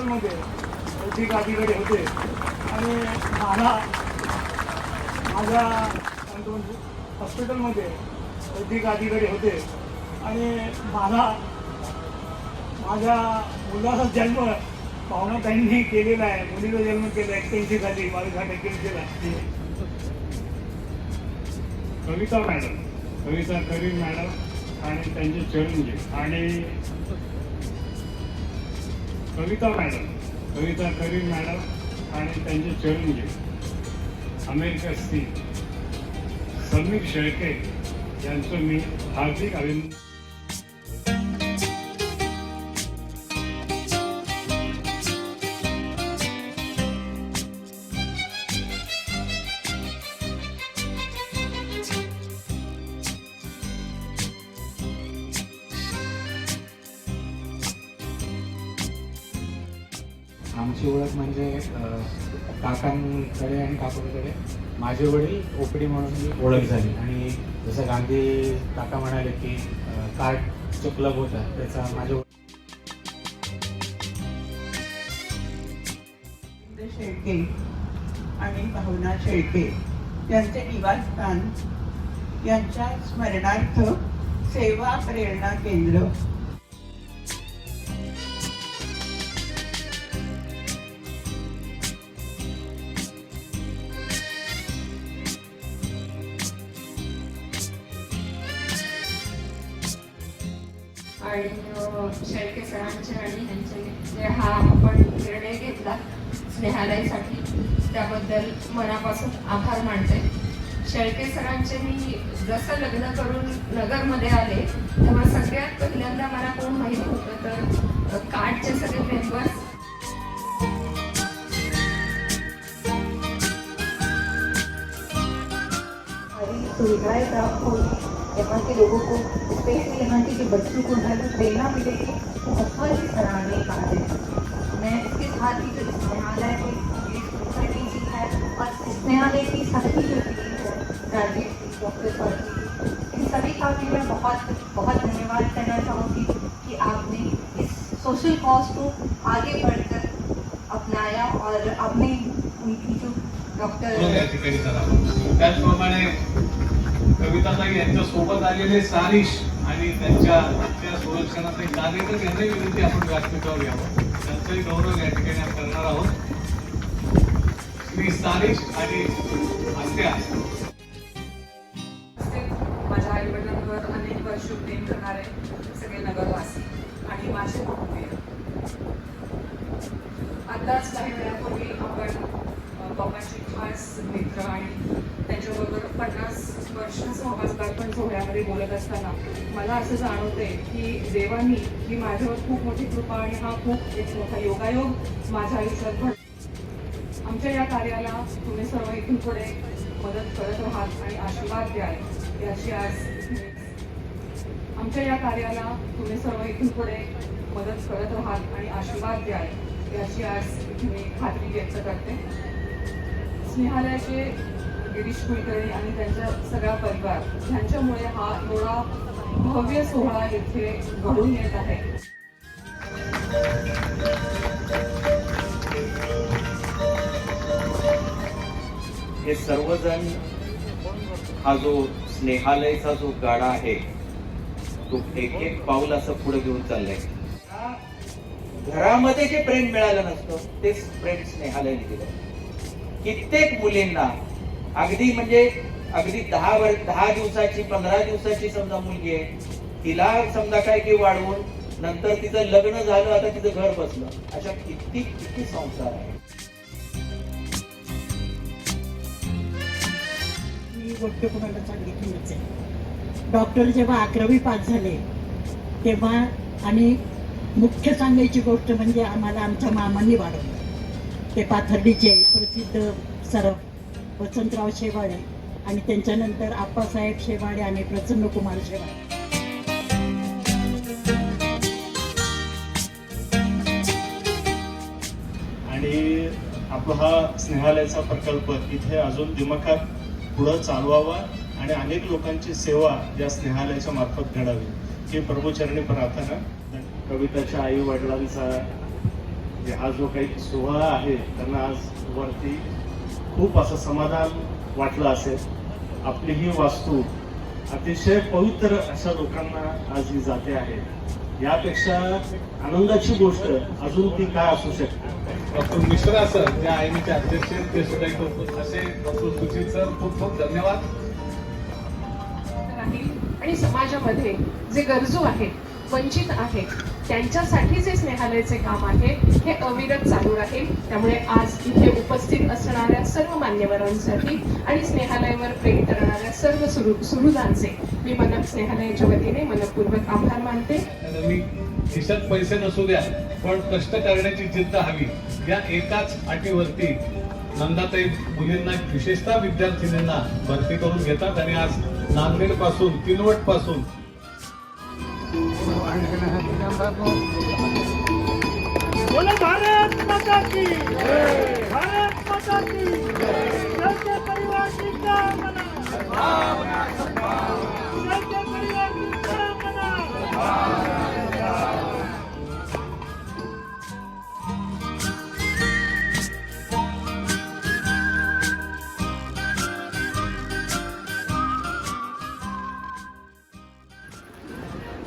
हॉस्पिटलमध्ये अधिक अधिकारी होते आणि माझ्या हॉस्पिटलमध्ये अधिक अधिकारी होते आणि माझ्या मुलाचा जन्म पाहुणाताईंनी केलेला आहे. मुलीचा जन्म केला 81 साली, 22% केला. कविता करीम मॅडम आणि त्यांचे चिरंजीव आणि कविता करीम मॅडम आणि त्यांचे चिरंजीव अमेरिका स्थित समीर शेळके यांचं मी हार्दिक अभिनंदन. आमची ओळख म्हणजे काकांकडे आणि काकांकडे माझे वडील ओपडी म्हणून ओळख झाली. आणि जसं गांधी काका म्हणाले की कार्डचं क्लब होता, त्याचा माझ्या शेळके आणि भावना शेळके यांचे निवासस्थान यांच्या स्मरणार्थ सेवा प्रेरणा केंद्र आणि शेळके सरांचे आणि त्यांचे जे हा आपण निर्णय घेतला स्नेहालयासाठी त्याबद्दल मनापासून आभार मानते. शेळके सरांचे मी जसं लग्न करून नगरमध्ये आले तेव्हा सगळ्यात पहिल्यांदा मला कोण माहिती होतं तर कार्डचे सगळे मेंबर्स. सुविधाएं प्राप्त होगी, यहाँ के लोगों को स्पेशली यहाँ के जो बच्चों को घर में प्रेरणा मिलेगी, तो बहुत ही सराहनीय बात है. मैं इसके साथ ही जो स्नेहालय के कुलकर्णी जी है और स्नेहालय की सभी जो टीम है, राजेश जी, डॉक्टर स्वाति, इन सभी का भी मैं बहुत बहुत धन्यवाद करना चाहूँगी कि आपने इस सोशल कॉज को आगे बढ़कर अपनाया और आपने उनकी जो त्याचप्रमाणे कविताताई यांच्या सोबत आलेले सारिश आणि त्यांच्या संरक्षणाचे कार्य तर यांनाही विनंती आपण व्यासपीठावर यावं, त्यांचाही गौरव या ठिकाणी आपण करणार आहोत. श्री सारिश आणि आत्या. माझ्या आई वडिलांवर अनेक वर्ष प्रेम करणारे सगळे नगरवासी आणि माझे कुटुंबीय. आताच काही वेळापूर्वी आपण बाबांचे खास मित्र आणि त्यांच्याबरोबर 50 वर्ष सहवासगारपण सोहळ्यामध्ये बोलत असताना मला असं जाणवते की देवानी ही माझ्यावर खूप मोठी कृपा आणि हा खूप एक मोठा योगायोग माझ्या आयुष्यात घडला. आमच्या या कार्याला तुम्ही सर्व इथून पुढे मदत करत राहाल आणि आशीर्वाद द्याल याची आज आमच्या या कार्याला तुम्ही सर्व इथून पुढे मदत करत राहाल आणि आशीर्वाद द्याल याची आज मी खात्री व्यक्त करते. स्नेहालयाचे गिरीश कुलकर्णी आणि त्यांचा सगळा परिवार यांच्यामुळे हा एवढा भव्य सोहळा इथे घडून येत आहे. हे सर्वजण हा जो स्नेहालयाचा जो गाडा आहे तो एक एक पाऊल असं पुढे घेऊन चाललाय. घरामध्ये जे प्रेम मिळालं नसतं तेच प्रेम स्नेहालयाने दिलं. कित्येक मुलींना अगदी म्हणजे अगदी 10 दिवसाची 15 दिवसाची समजा मुलगी आहे, तिला समजा काय की वाढवून नंतर तिचं लग्न झालं, आता तिचं घर बसलं, अशा किती संसार आहे. ही गोष्ट कोणाला सांगितली नसेल. डॉक्टर जेव्हा 11वी पास झाले तेव्हा आणि मुख्य सांगायची गोष्ट म्हणजे आम्हाला आमच्या मामांनी वाढवलं. ते पाथर्डीचे प्रसिद्ध सर वसंतराव शेवाळे आणि त्यांच्यानंतर आप्पासाहेब शेवाळे आणि प्रसन्नकुमार शेवाळे. आणि आपला हा स्नेहालयाचा प्रकल्प इथे अजून दिमाखात पुढं चालवावा आणि अनेक लोकांची सेवा या स्नेहालयाच्या मार्फत घडावी ही प्रभूचरणी प्रार्थना. कविताच्या आई वडिलांचा म्हणजे हा जो काही सोहळा आहे त्यांना आज वरती खूप असं समाधान वाटलं असेल. आपली ही वास्तू अतिशय पवित्र अशा लोकांना आज ही जाते आहे. यापेक्षा आनंदाची गोष्ट अजून ती काय असू शकते. डॉक्टर मिश्रा सर जे आयनीचे अध्यक्ष आहेत ते सुद्धा इथं उपस्थित. असे डॉक्टर सुजित सर खूप खूप धन्यवाद. आणि समाजामध्ये जे गरजू आहेत, वंचित आहेत, त्यांच्यासाठी जे स्नेहालयाचे काम आहे हे अविरत चालू राहील. त्यामुळे आज इथे उपस्थित असणाऱ्या सर्व मान्यवरांसाठी आणि स्नेहालयावर प्रेम करणाऱ्या सर्व सुहृदांचे मी स्नेहालयाच्या वतीने मनपूर्वक आभार मानते. मी खिशात पैसे नसू द्या पण कष्ट करण्याची जिद्द हवी या एकाच अटीवरती नंदाताई मुलींना विशेषतः विद्यार्थिनींना भरती करून घेतात आणि आज नांदेड पासून किनवट पासून बोलो भारत माता की भारत माता की सबके परिवार की कामना सबके परिवार की कामना.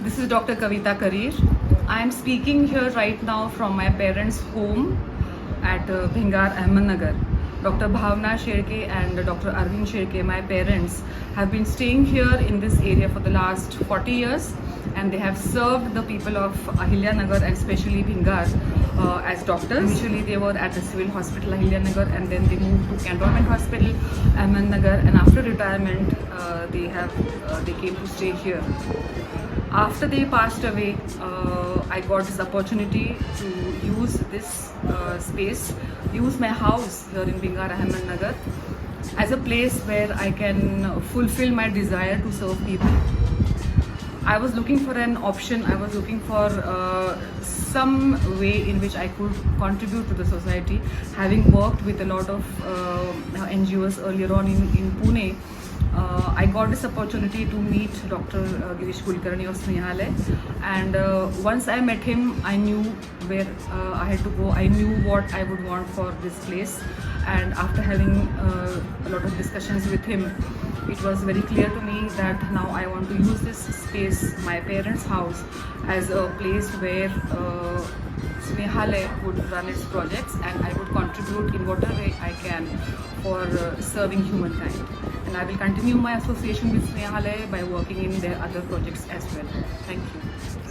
This is Dr. Kavita Karir. I am speaking here right now from my parents' home at Bhingar, Ahmednagar. Dr. Bhavna Sherke and Dr. Arvind Sherke, my parents, have been staying here in this area for the last 40 years and they have served the people of Ahilyanagar and especially Bhingar as doctors. Initially they were at the civil hospital Ahilyanagar and then they moved to Cantonment Hospital Ahmednagar, and after retirement they came to stay here. After they passed away, I got this opportunity to use this space, use my house here in Bhingar, Ahmednagar as a place where I can fulfill my desire to serve people. I was looking for an option, I was looking for some way in which I could contribute to the society. Having worked with a lot of NGOs earlier on in Pune, I got this opportunity to meet Dr. Girish Kulkarni of Snehalaya, and once I met him, I knew where I had to go. I knew what I would want for this place, and after having a lot of discussions with him, it was very clear to me that now I want to use this space, my parents' house, as a place where Snehalaya would run its projects and I would contribute in whatever way I can for serving humankind. And I will continue my association with Snehalaya by working in their other projects as well. Thank you.